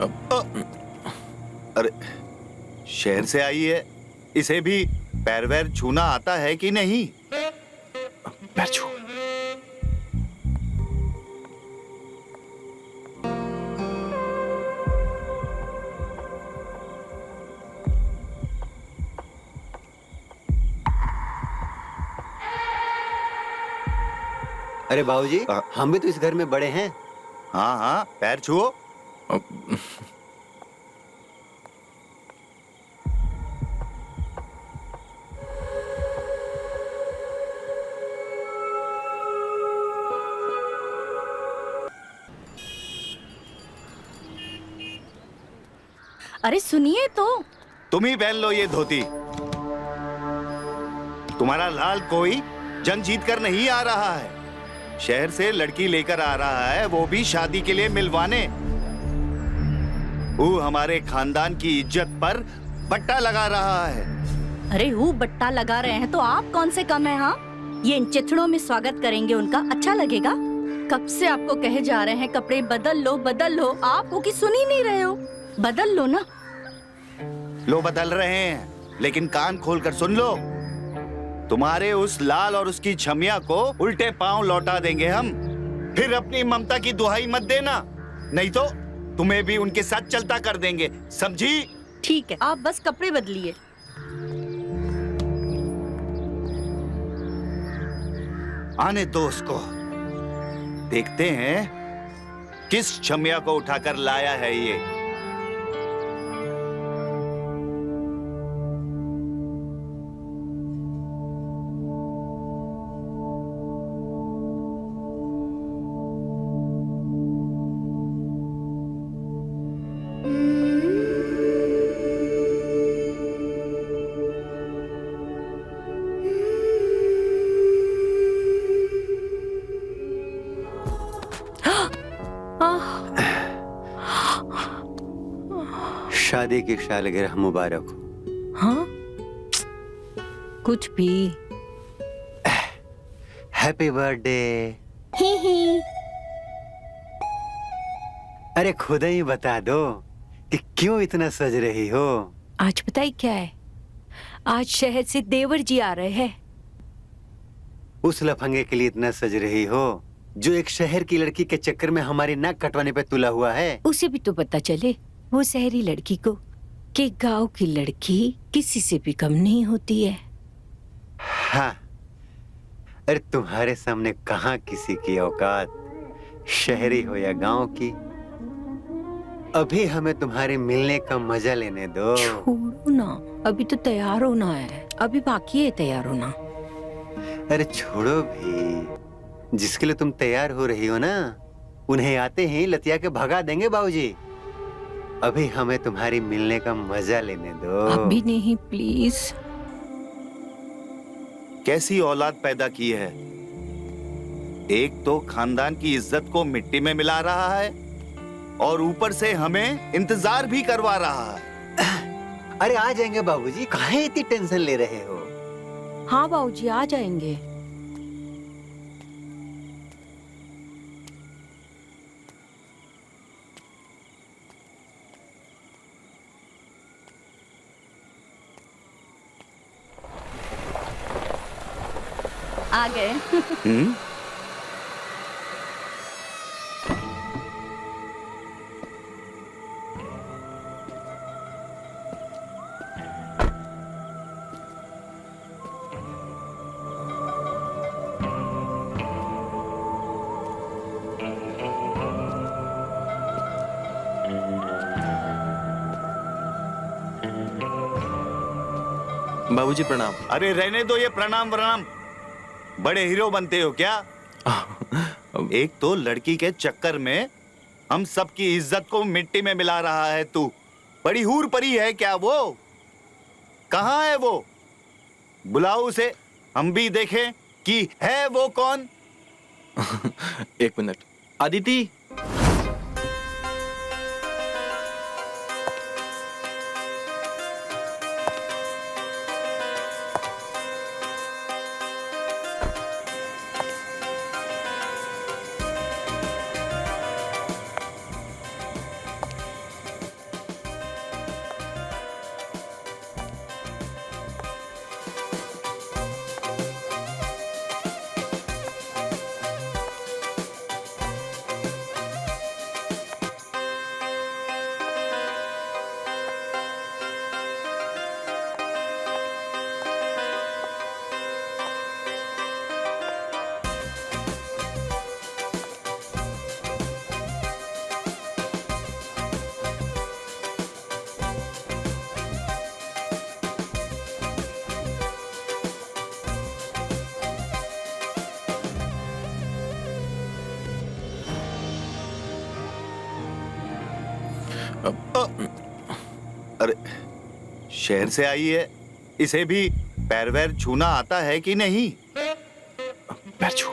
अरे शहर से आई है, इसे भी पैर वैर छूना आता है कि नहीं? पैर छू। अरे बाबूजी, हम भी तो इस घर में बड़े हैं। हाँ हाँ, पैर छुओ। अरे सुनिए तो। तुम ही पहन लो ये धोती। तुम्हारा लाल कोई जंग जीत कर नहीं आ रहा है, शहर से लड़की लेकर आ रहा है, वो भी शादी के लिए मिलवाने। वो हमारे खानदान की इज्जत पर बट्टा लगा रहा है। अरे वो बट्टा लगा रहे हैं तो आप कौन से कम है? हाँ, ये इन चिथड़ों में स्वागत करेंगे उनका, अच्छा लगेगा? कब से आपको कहे जा रहे हैं कपड़े बदल लो बदल लो, आप वो की सुन ही नहीं रहे हो। बदल लो ना। लो बदल रहे हैं, लेकिन कान खोलकर सुन लो। तुम्हारे उस लाल और उसकी छमिया को उल्टे पांव लौटा देंगे हम। फिर अपनी ममता की दुहाई मत देना, नहीं तो तुम्हें भी उनके साथ चलता कर देंगे, समझी? ठीक है, आप बस कपड़े बदलिए। आने दो उसको, देखते हैं किस छमिया को उठाकर लाया है ये। शादी की सालगिरह मुबारक हो। हाँ, कुछ भी। Happy birthday. ही। अरे खुद ही बता दो कि क्यों इतना सज रही हो। आज पता ही क्या है, आज शहर से देवर जी आ रहे हैं। उस लफंगे के लिए इतना सज रही हो जो एक शहर की लड़की के चक्कर में हमारी नाक कटवाने पे तुला हुआ है। उसे भी तो पता चले वो शहरी लड़की को कि गांव की लड़की किसी से भी कम नहीं होती है। हाँ, अरे तुम्हारे सामने कहाँ किसी की औकात, शहरी हो या गांव की। अभी हमें तुम्हारे मिलने का मजा लेने दो। छोड़ो ना, अभी तो तैयार होना है, अभी बाकी है तैयार होना। अरे छोड़ो भी, जिसके लिए तुम तैयार हो रही हो ना, उन्हें आते ही लतिया के भगा देंगे बाबूजी। अभी हमें तुम्हारी मिलने का मजा लेने दो। अभी नहीं प्लीज। कैसी औलाद पैदा की है, एक तो खानदान की इज्जत को मिट्टी में मिला रहा है और ऊपर से हमें इंतजार भी करवा रहा है। अरे आ जाएंगे बाबूजी, काहे इतनी टेंशन ले रहे हो? हाँ बाबूजी आ जाएंगे। आ गए। बाबूजी प्रणाम। अरे रहने दो ये प्रणाम वरनाम, बड़े हीरो बनते हो क्या? एक तो लड़की के चक्कर में हम सबकी इज्जत को मिट्टी में मिला रहा है तू। बड़ी हूर परी है क्या वो? कहाँ है वो? बुलाओ उसे, हम भी देखें कि है वो कौन। एक मिनट। अदिति, अरे शहर से आई है, इसे भी पैर वैर छूना आता है कि नहीं? पैर छू।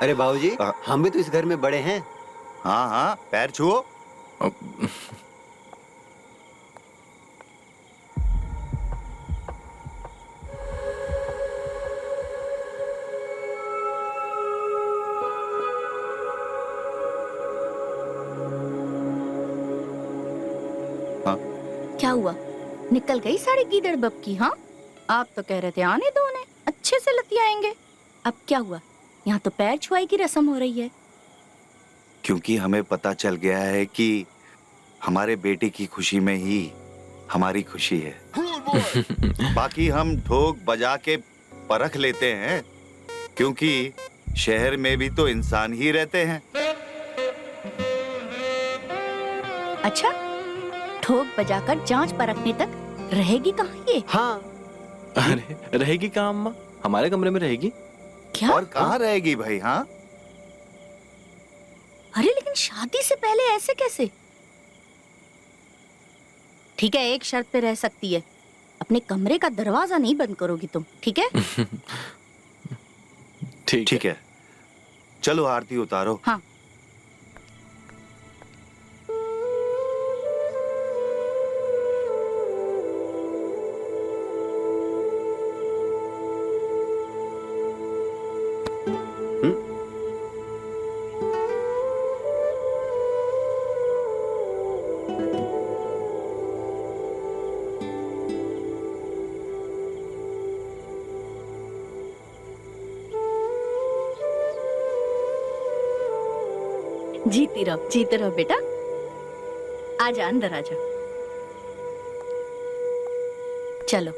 अरे बाबूजी, हम भी तो इस घर में बड़े हैं। हाँ हाँ, पैर छुओ। क्या हुआ, निकल गई साड़ी गीदड़ बब की? हाँ, आप तो कह रहे थे आने दो उन्हें, अच्छे से लतियाएंगे। अब क्या हुआ, यहाँ तो पैर छुआई की रस्म हो रही है। क्योंकि हमें पता चल गया है कि हमारे बेटे की खुशी में ही हमारी खुशी है। बाकी हम ठोक बजा के परख लेते हैं, क्योंकि शहर में भी तो इंसान ही रहते हैं। अच्छा, ठोक बजाकर जांच परखने तक रहेगी कहाँ ये? हाँ। अरे रहेगी कहाँ अम्मा? हमारे कमरे में रहेगी। क्या? और कहाँ रहेगी भाई? हाँ, अरे लेकिन शादी से पहले ऐसे कैसे? ठीक है, एक शर्त पे रह सकती है, अपने कमरे का दरवाजा नहीं बंद करोगी तुम, ठीक है? ठीक है। चलो आरती उतारो। हाँ। जीते रहो बेटा। आजा, अंदर आजा। चलो।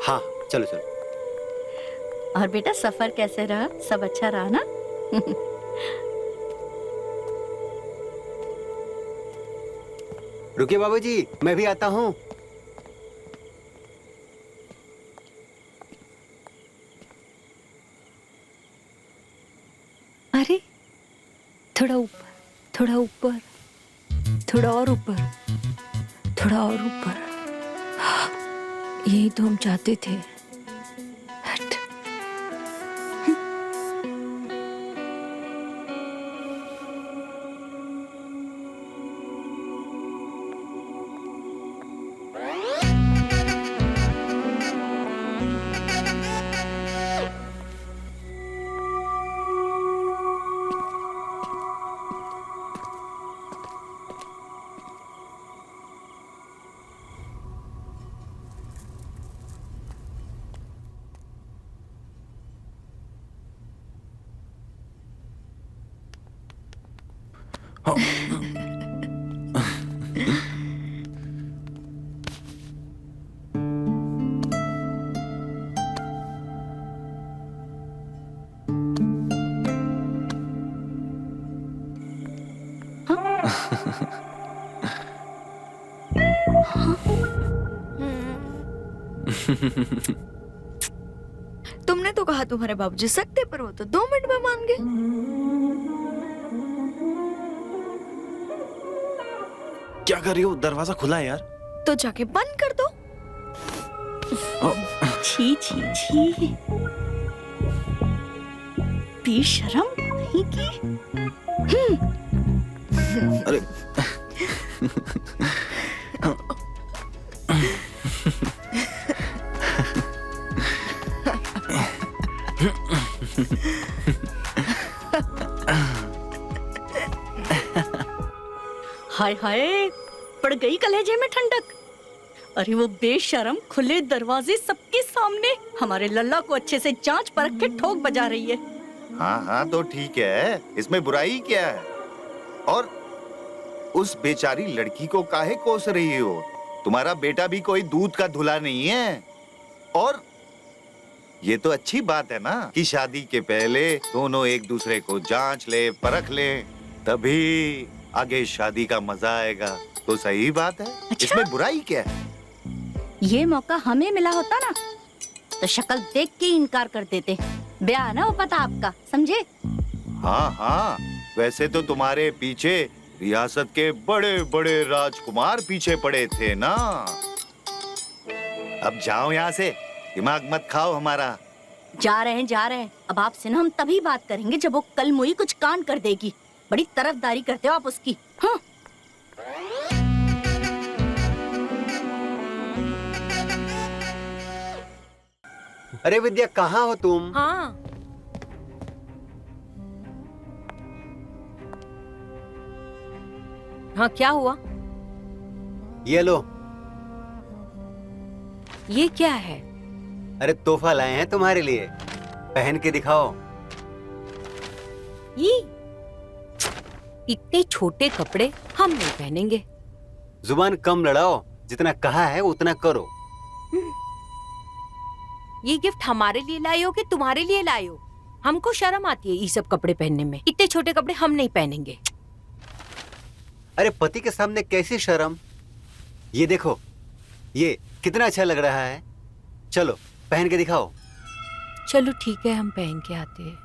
हाँ, चलो चलो। और बेटा, सफर कैसे रहा? सब अच्छा रहा ना? रुकिए बाबूजी, मैं भी आता हूँ। अरे थोड़ा ऊपर, थोड़ा ऊपर, थोड़ा और ऊपर, थोड़ा और ऊपर। यही तो हम चाहते थे। हट। तुमने तो कहा तुम्हारे बाबूजी सकते, पर वो तो 2 मिनट में मान गए। क्या कर रही हो? दरवाजा खुला है यार। तो जाके बंद कर दो। छी छी छी, बेशरम नहीं की। अरे हाय हाय, पड़ गई कलेजे में ठंडक। अरे वो बेशरम खुले दरवाजे सबके सामने हमारे लल्ला को अच्छे से जांच परख के ठोक बजा रही है। हाँ हाँ, तो ठीक है, इसमें बुराई क्या है? और उस बेचारी लड़की को काहे कोस रही हो? तुम्हारा बेटा भी कोई दूध का धुला नहीं है। और ये तो अच्छी बात है ना कि शादी के पहले दोनों एक दूसरे को जांच ले, परख ले, तभी आगे शादी का मजा आएगा। तो सही बात है। अच्छा? इसमें बुराई क्या है? ये मौका हमें मिला होता ना तो शक्ल देख के ही इनकार कर देते। ब्याह ना हो पता आपका, समझे? हाँ हाँ, वैसे तो तुम्हारे पीछे रियासत के बड़े बड़े राजकुमार पीछे पड़े थे ना। अब जाओ यहाँ से, दिमाग मत खाओ हमारा। जा रहे हैं। अब आपसे ना हम तभी बात करेंगे जब वो कल मुई कुछ कांड कर देगी। बड़ी तरफदारी करते हो आप उसकी। हाँ। अरे विद्या, कहाँ हो तुम? हाँ, हाँ क्या हुआ? ये लो। ये क्या है? अरे तोहफा लाए हैं तुम्हारे लिए, पहन के दिखाओ। ये इतने छोटे कपड़े हम नहीं पहनेंगे। जुबान कम लड़ाओ, जितना कहा है उतना करो। ये गिफ्ट हमारे लिए लाए हो कि तुम्हारे लिए लाए हो? हमको शर्म आती है ये सब कपड़े पहनने में। इतने छोटे कपड़े हम नहीं पहनेंगे। अरे पति के सामने कैसी शर्म। ये देखो, ये कितना अच्छा लग रहा है। चलो पहन के दिखाओ। चलो ठीक है, हम पहन के आते हैं।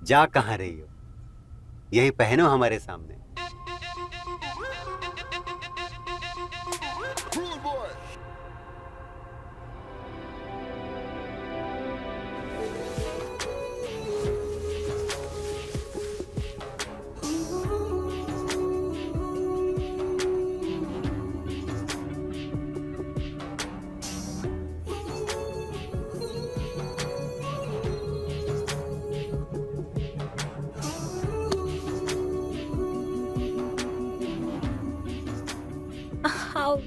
जा कहाँ रही हो, यही पहनो हमारे सामने। आओ।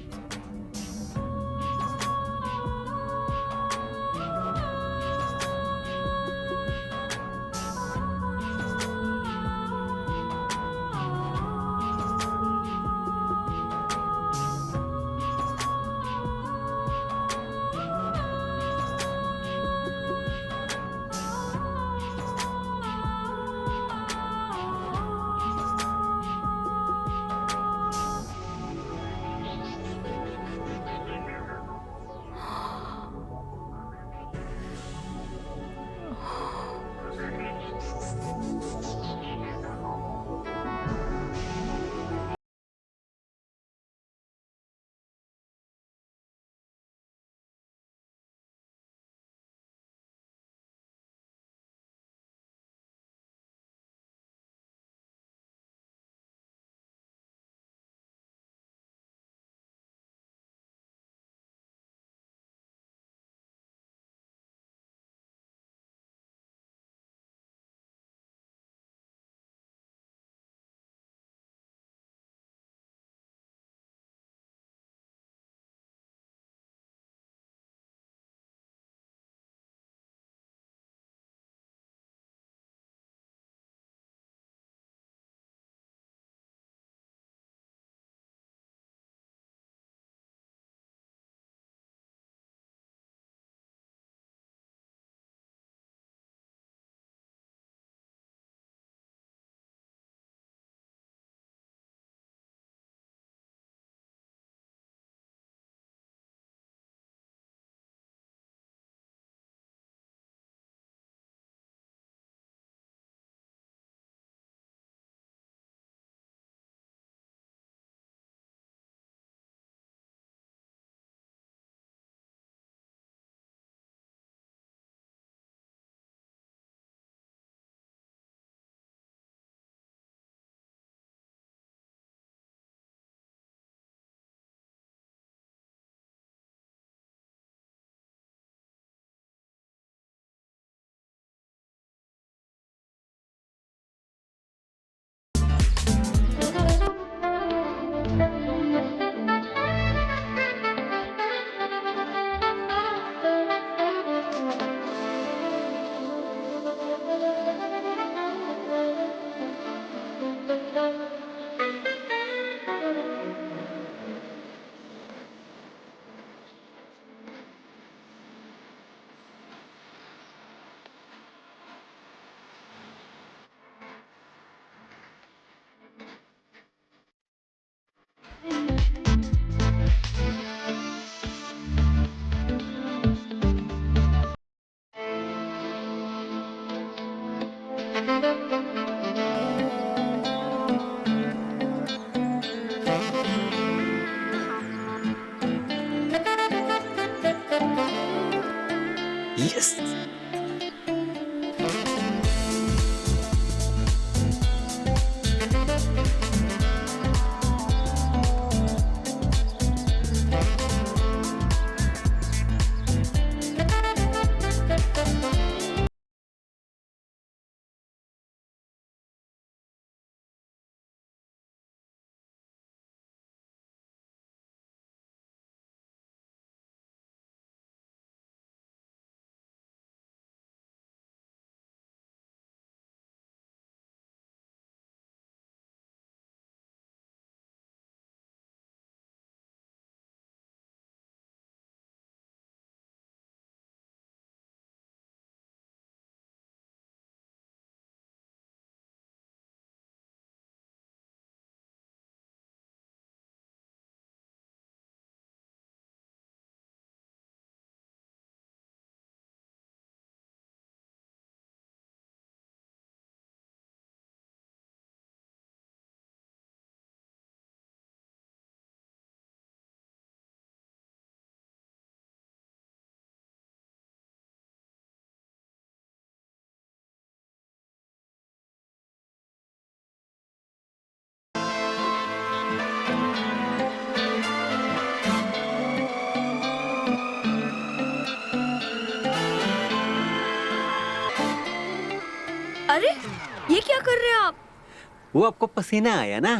वो आपको पसीना आया ना,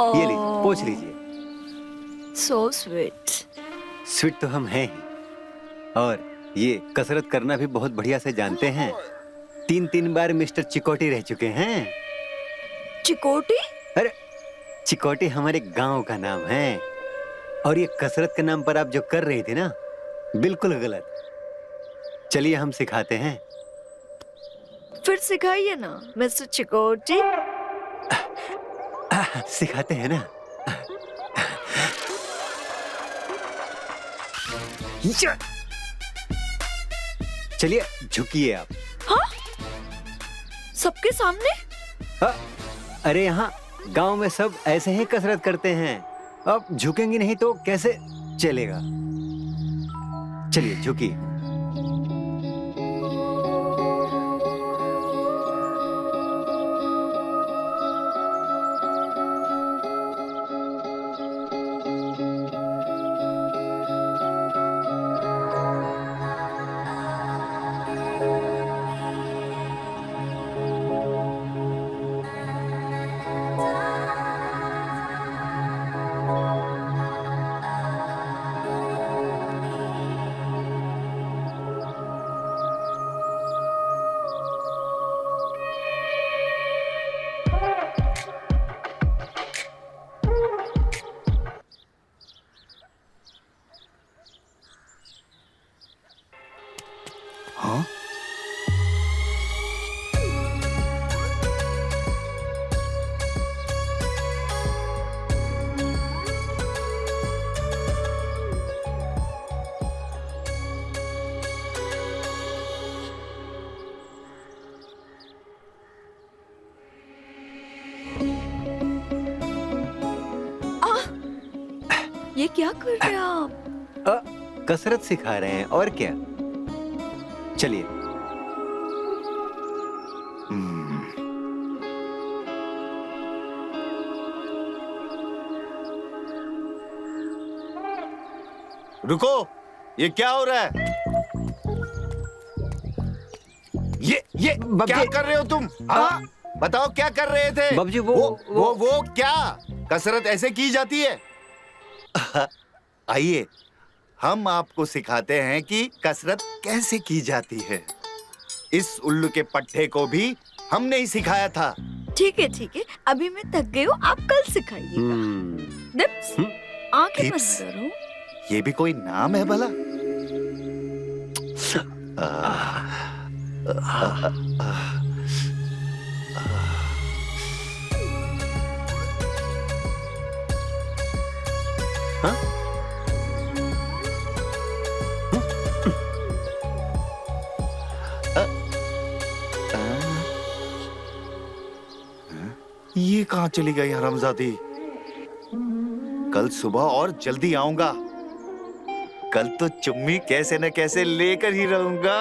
ये लीजिए, पोंछ लीजिए। So sweet. स्वीट तो हम हैं ही, और ये कसरत करना भी बहुत बढ़िया से जानते हैं। 3 बार मिस्टर चिकोटी रह चुके हैं। चिकोटी? अरे चिकोटी हमारे गांव का नाम है, और ये कसरत के नाम पर आप जो कर रही थी ना, बिल्कुल गलत। चलिए हम सिखाते हैं। फिर सिखाइए ना मिस्टर चिकोटी। सिखाते हैं ना। चलिए झुकिए आप। सबके सामने? अरे यहाँ गांव में सब ऐसे ही कसरत करते हैं। अब झुकेंगी नहीं तो कैसे चलेगा। चलिए झुकिए। हाँ? ये क्या कर रहे हैं आप? कसरत सिखा रहे हैं और क्या। चलिए। रुको, ये क्या हो रहा है? ये क्या कर रहे हो तुम? हाँ? बताओ क्या कर रहे थे? बाबूजी वो क्या कसरत ऐसे की जाती है? आइए हम आपको सिखाते हैं कि कसरत कैसे की जाती है। इस उल्लू के पट्टे को भी हमने ही सिखाया था। ठीक है, अभी मैं थक गई हूँ, आप कल सिखाइएगा। डिप्स, आंखें बंद डिप्स? करो। ये भी कोई नाम है भला? ये कहाँ चली गई हरामजादी? कल सुबह और जल्दी आऊंगा। कल तो चुम्मी कैसे न कैसे लेकर ही रहूंगा।